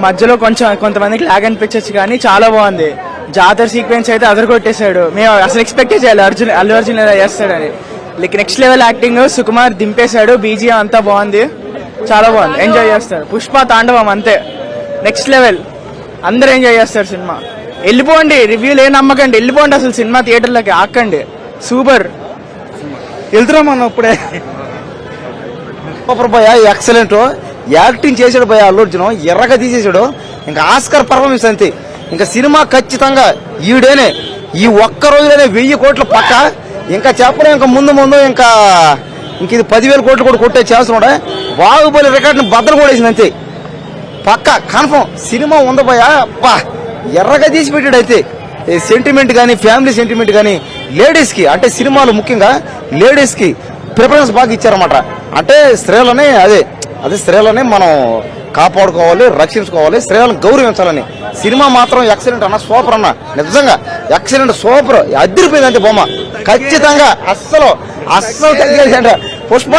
మధ్యలో కొంతమందికి లాగ్ అనిపించచ్చు కానీ చాలా బాగుంది. జాతర సీక్వెన్స్ అయితే అదర్ కొట్టేశాడు. మేము అసలు ఎక్స్పెక్ట్ చేయాలి అల్లు అర్జున్ ఇలా చేస్తాడని. Like next level acting. Sukumar దింపేశాడు. బీజిఎం అంతా బాగుంది, చాలా బాగుంది. ఎంజాయ్ చేస్తారు. పుష్ప తాండవం అంతే నెక్స్ట్ లెవెల్. అందరూ ఎంజాయ్ చేస్తారు సినిమా. వెళ్ళిపోండి, రివ్యూలు ఏం నమ్మకండి, వెళ్ళిపోండి అసలు సినిమా థియేటర్లోకి ఆకండి. సూపర్. వెళ్తున్నాం మనం ఇప్పుడే. సూపర్ భయ, ఎక్సలెంట్ యాక్టింగ్ చేసాడు భయ అల్లు అర్జున్, ఎర్రగా తీసేసాడు. ఇంకా ఆస్కర్ పర్ఫార్మెన్స్ అంతే. ఇంకా సినిమా ఖచ్చితంగా ఈడేనే ఈ ఒక్క రోజులోనే 1000 కోట్ల పక్క. ఇంకా చెప్పలే, ఇంకా ముందు ఇంకా ఇది 10,000 కోట్లు కూడా కొట్టే చేస్తున్నాడు. బాహుబలి రికార్డుని బద్దలు కూడా వేసింది అంతే పక్క కన్ఫర్మ్. సినిమా ఉంది భయ, ఎర్రగా తీసి పెట్టాడు. అయితే సెంటిమెంట్ కానీ ఫ్యామిలీ సెంటిమెంట్ కానీ లేడీస్కి, అంటే సినిమాలు ముఖ్యంగా లేడీస్కి ప్రిఫరెన్స్ బాగా ఇచ్చారన్నమాట. అంటే స్త్రీలని అదే స్త్రీలని మనం కాపాడుకోవాలి, రక్షించుకోవాలి, స్త్రీలను గౌరవించాలని. సినిమా మాత్రం ఎక్సలెంట్ అన్న, సూపర్ అన్న, నిజంగా ఎక్సలెంట్, సూపర్, అదిరిపోయింది అంతే బొమ్మ. ఖచ్చితంగా అస్సలు తగ్గేది. పుష్ప